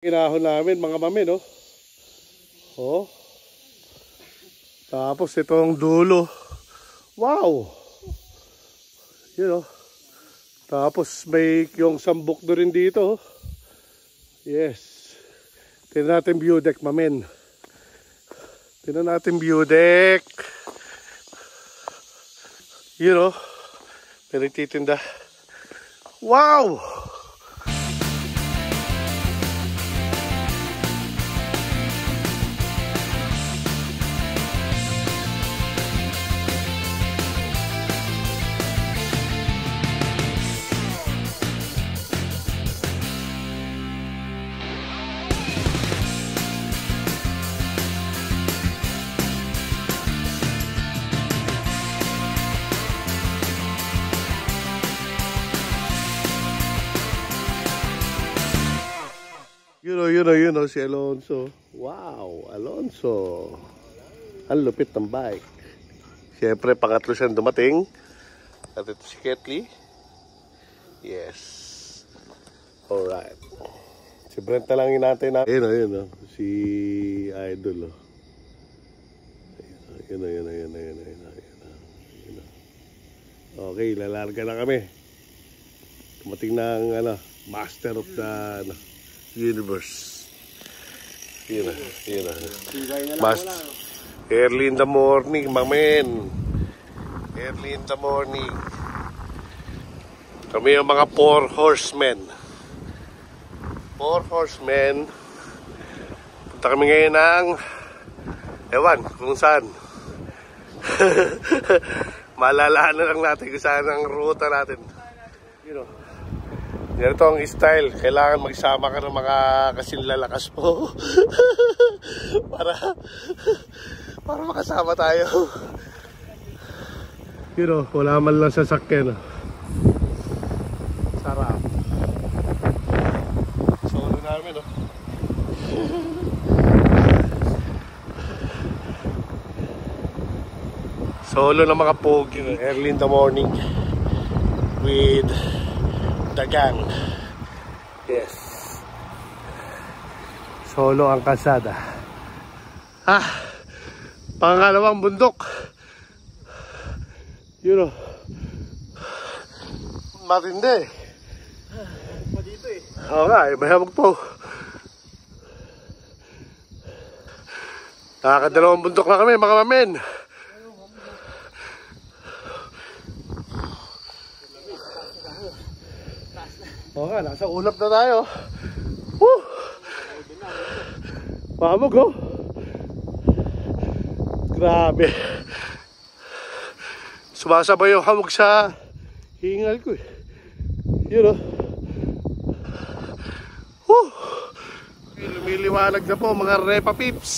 Ginahon namin mga mami, no? Oh. Tapos itong dulo. Wow! Yun, oh. Tapos may yung sambok do rin dito. Yes. Tingnan natin view deck, mamen. Tingnan natin view deck. Yun, oh. May nagtitinda. Wow! Yun o, si Alonso. Wow, Alonso. Ang lupit ng bike. Siyempre, pangatlo siyang dumating. At ito si Ketli. Yes. Alright. Si Brent na lang inantay na. Yun o. Si Idol o. Yun o. Okay, lalarga na kami. Dumating ng Master of the Universe. Yun na. Early in the morning, my man. Early in the morning. Kami yung mga 4 horsemen. 4 horsemen. Punta kami ngayon ng ewan kung saan. Malalaan na lang natin kung saan ang ruta natin. You know. Ganito ang style. Kailangan magsama ka ng mga kasinlalakas po. para makasama tayo. Pero wala man lang sasakyan. Sarap. Solo namin, no? Solo ng mga pogi. Early in the morning with the gang. Yes. Solo ang kalsada. Pangalawang bundok. Yun o. Matindi. Pa dito eh. Oo nga, mahamag po. Nakakadalawang bundok na kami, mga mamen. Oo nga, nasa ulap na tayo. Woo! Mahamog, oh. Grabe. Sumasabay yung hamog sa hingal ko eh. Yun, oh. Woo! Okay, lumiliwanag na po mga Repa Pips.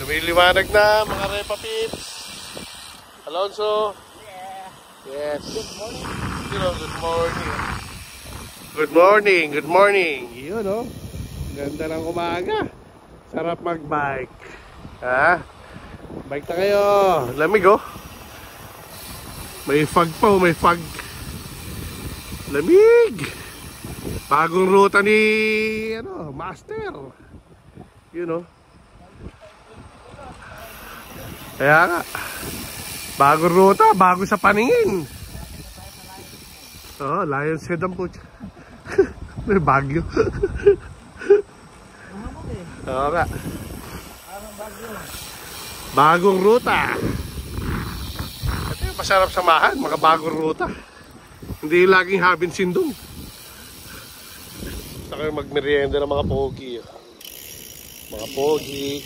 Lumiliwanag na mga Repa Pips. Alonso. Yes. Good morning. Good morning. Good morning. Good morning. Yun, oh. Ganda ng umaga. Sarap mag-bike. Ha? Bike na kayo. Lamig, oh. May fog pa, oh. May fog. Lamig. Bagong ruta ni Master. Yun, oh. Kaya nga. Bagong ruta, bago sa paningin. Oh, Lions Head ang po. May bagyo. Oo nga. Bagong ruta. Ito yung masarap samahan, mga bagong ruta. Hindi laging habin sindong. Saka yung magmerienda ng mga pogi. Mga pogi.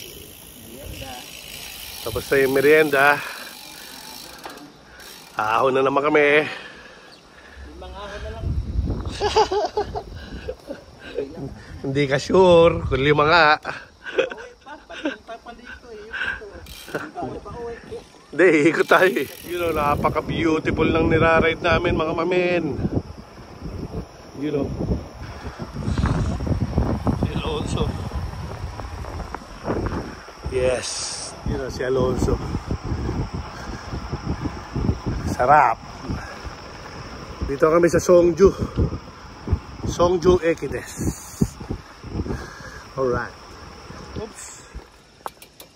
Tapos na yung merienda. Ahon na naman kami. Limang ahon na lang. Hindi ka sure kung 5 nga. Hindi, ikot tayo eh. You know, napaka-beautiful ng niraride namin mga mamen. You know. Si Alonso. Yes. You know, si Alonso. Sarap. Dito kami sa Songju. Songju Ekides. Alright. Oops.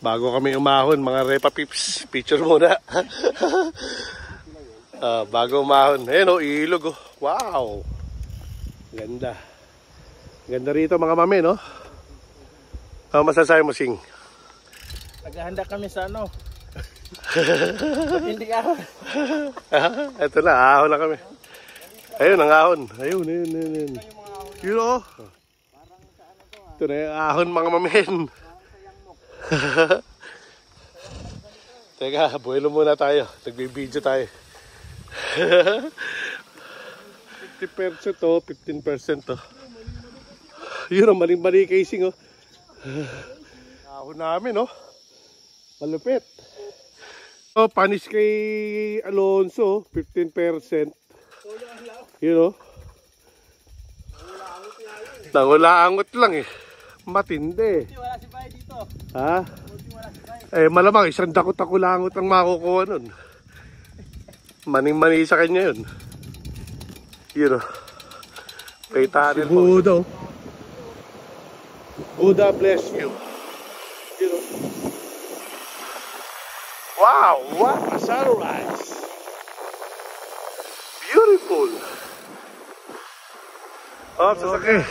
Bago kami umahon, mga Repa Pips, picture muna. Bago umahon. Ayan o, ilog o. Wow. Ganda. Ganda rito mga mami, no? Ano masasabi mo, Sing? Naghahanda kami sa ano. Hindi ahon. Ito na, ahon na kami. Ayun, ang ahon. Ayun. Yun o. Ito na yung ahon mga mamin. Teka, buwelo muna tayo. Nagbibideo tayo. 50% to, 15% to. Yun o, maling-mali casing o. Ahon namin o. Malupit. O, panis kay Alonso, 15%. Yun o. Nangulaangot lang eh. Matindi. Wala si Bay dito. Ha? Eh malamang isang dakot-takulangot ang makukuha nun. Maning-mani sa kanya yun. Yun o. Kay Tanel po. Buddha o. Buddha bless you. Yun o. Wow! What a sunrise! Beautiful! Oh, sasakay.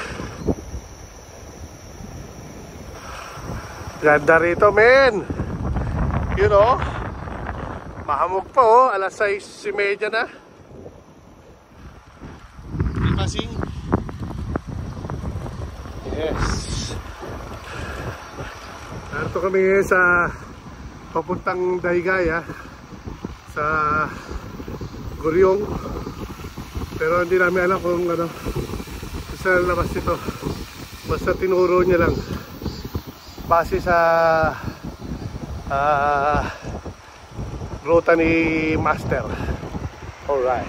Ganda rito, men. You know, mahamog pa oh. Alas 6:30 na. Kasing. Yes. Narito kami sa papuntang Daigaya sa Goryong. Pero hindi namin alam kung ano sa labas nito. Basta tinuro niya lang base sa ruta ni Master. Alright.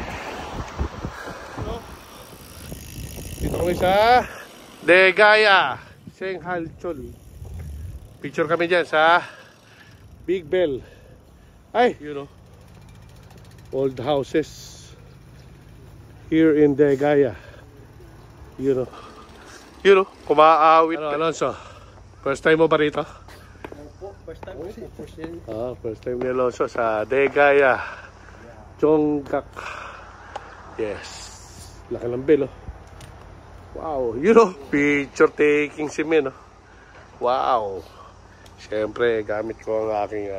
Dito kami sa Daigaya, Senghalchol. Picture kami dyan sa Big Bell. Ay, you know, old houses here in Daigaya. You know, kumaawit. Ano, Alonso? First time mo ba rito? First time po. First time ni Alonso sa Daigaya, Chonggak. Yes. Laki ng bell, oh. Wow. You know, picture taking si Min, oh. Wow. Siyempre, gamit ko ang aking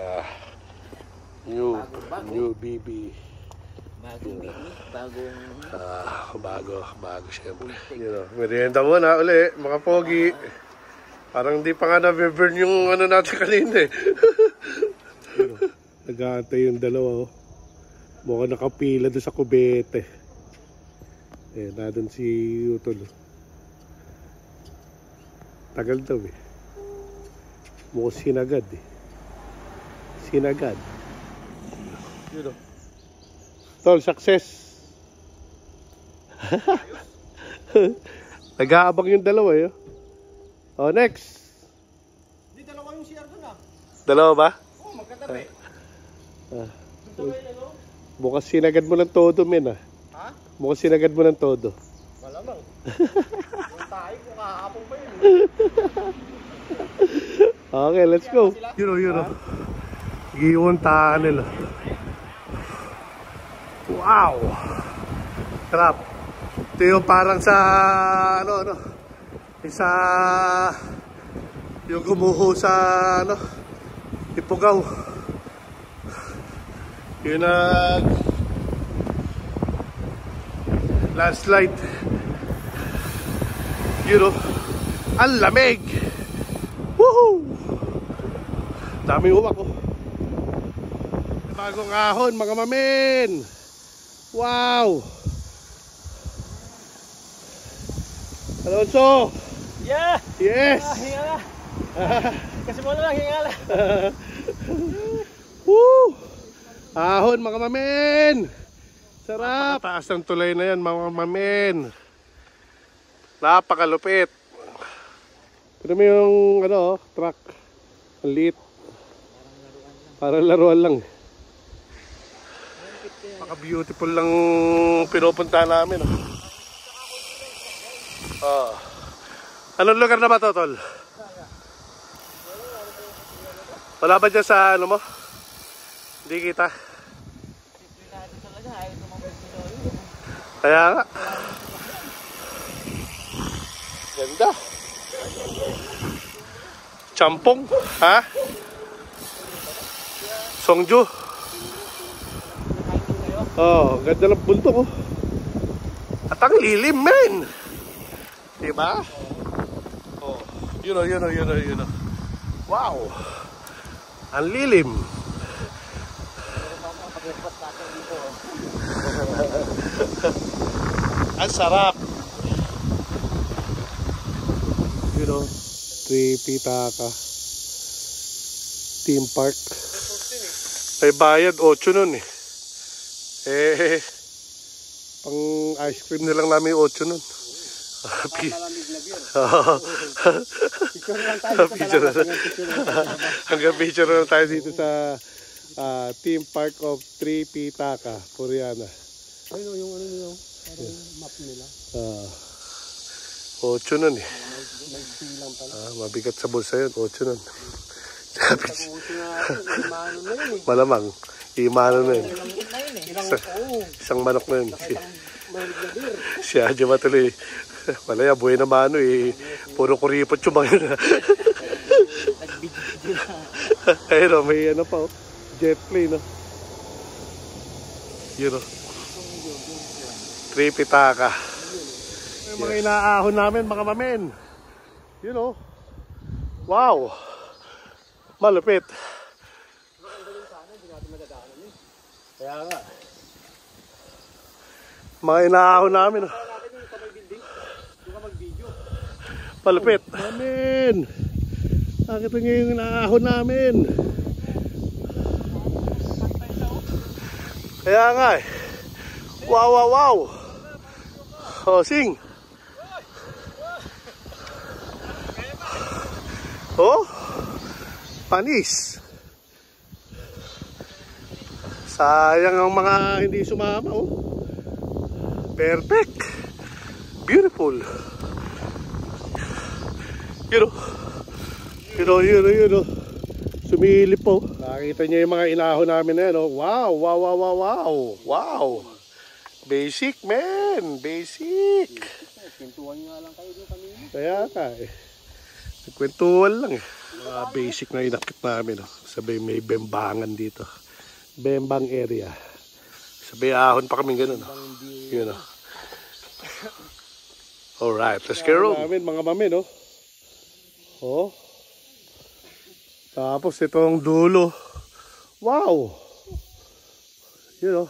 new BB. Bagong Bago siyempre. You know, merienda muna uli, mga pogi. Parang di pa nga na-burn yung ano natin kanina eh. Nag-aantay yung dalawa oh. Mukhang nakapila doon sa kubete. Eh, na doon si Utol. Tagal daw eh. Mukhang sinagad eh. Sinagad. You know. Tol, success. Nag-aabang yung dalawa eh. Oh, next. Di dalawa yung CR doon ah. Dalawa ba? Oo, magkatabi. Bukas sinagad mo ng todo, men ah. Ha? Bukas sinagad mo ng todo. Malamang. Yung tayo kung kahapon pa yun. Okay, let's go. You know. Giuntaan nila. Wow! Sarap. Ito yung parang sa ano. Isa yung gumuho sa ano, Ipugaw. Yun landslide. You know, ang lamig. Woohoo! Daming uwak oh. Bagong ahon mga mamin. Wow! Alonso! Yeah! Yes! Hingala! Kasi mo lang, hingala! Woo! Ahon mga mamin! Sarap! Taas ng tulay na yan mga mamin. Napakalupit. Pero may yung ano, truck. Ang liit. Parang laruan lang. Paka beautiful lang pinupunta namin. Oh. Anong lugar na ba to, tol? Wala ba dyan sa ano mo? Hindi kita. Kaya nga. Ganda. Champong, ha? Songju. Oh, ganda ng bundok, oh. At ang lilim, men. Diba? Oh, you know. Wow. Ang lilim. Ang sarap. You know, 3 Pitaka Theme Park. May bayad 8 nun eh. Pang ice cream na lang namin 8 nun. Hanggang picture na lang tayo dito sa Theme Park of 3 Pitaka, Puriana. Ayun yung ano yung map nila. 8 nun eh. Nagsilang pala. Mabigat sa bulsa yun, 8 nun. Imano na yun eh. Malamang, imano na yun. Isang manok na yun. Si Adja matuloy. Malaya, buhay na mano eh. Puro kuripot yung mga yun. Ayun o, may ano pa o. Jet plane o. Yun o. 3 Pitaka. Yung mga inaahon namin, mga mamen. Yun o. Wow. Malupit. Kaya nga. Mga inaahon namin o. Malupit. Amen. Bakit nga yung inaahon namin? Kaya nga eh. Wow. Oh, sing. Oh. Panis. Sayang ang mga hindi sumama oh. Perfect. Beautiful. Yun o. Sumilip po. Nakita niyo yung mga inahon namin na yan. Wow. Basic, man. Basic. Pintuan nga lang kayo doon kanina. Kaya ka eh. Nagkwentuhan lang eh. Mga basic na inakit namin. Sabay may bembangan dito. Bembang area. Sabay ahon pa kami ganun. Yun o. Alright, let's get roll. Mga mamin, oh. Tapos itong dulo. Wow. You know.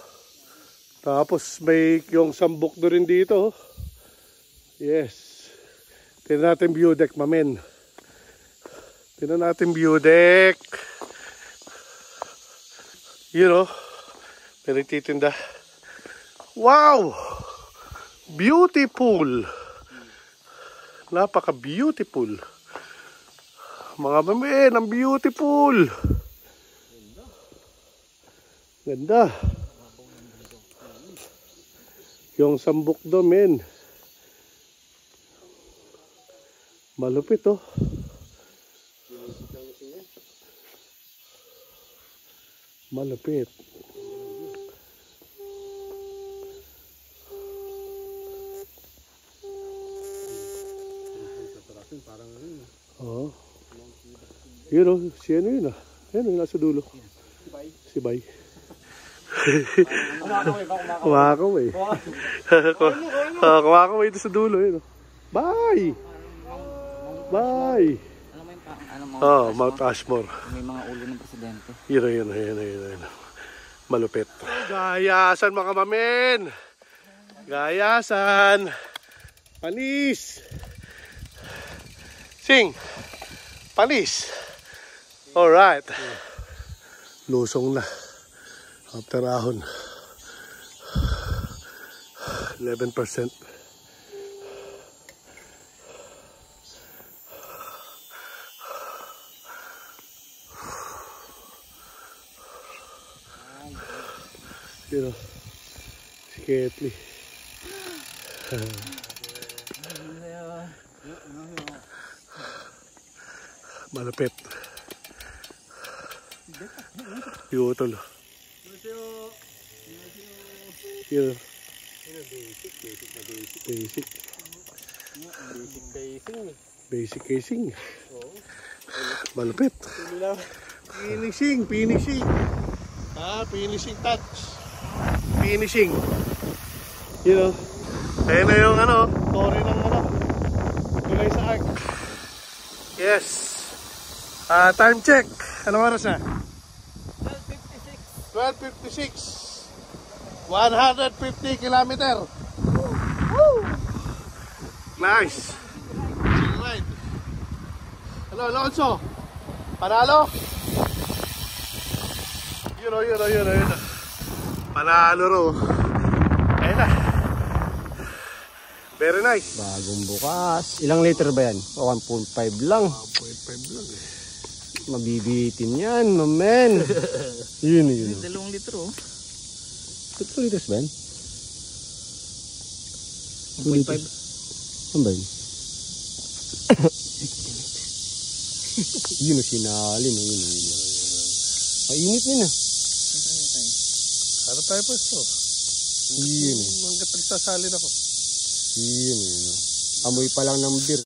Tapos may yung sambok do rin dito. Yes. Tingnan natin view deck, mamen. Tingnan natin view deck. You know. May nagtitinda. Wow. Beautiful. Napaka-beautiful. Mga mamen, ang beautiful. Ganda. Yung sambok do, men. Malupit, oh. Malupit. Oh. Yun o, si ano yun ah. Ayun, nasa dulo. Si Bay. Kumakaway. Kumakaway ito sa dulo. Yun o. Bay! Bay! Oh, Mount Ashmore. May mga ulo ng presidente. Yun. Malupit. Gayasan mga mamen! Gayasan! Panis! Sing! Panis! Alright. Lusong na. After ahon. 11%. You know, Sketly. Malapit. Yung utol. Yun. Basic. Basic casing. Malapit. Finishing. Finishing touch. Finishing. You know. Ayun na yung story ng tulay sa arc. Yes. Time check. Anong oras na? 12:56. 150 kilometer. Woo! Nice. Right. Hello, Alonso. Panalo? Yun o. Panalo ro. Ayun na. Very nice. Bagong bukas. Ilang liter ba yan? 1.5 lang. 1.5 lang eh. Mabibitin yan, mamen. Yun. 2 litro. 2 liters ba yan? 1.5. Ano ba yun? Yun o, sinalin o. Yun. Mainit yun ah. Ano tayo po ito? Yun. Hanggat nagsasalin ako. Yun. Amoy pa lang ng beer.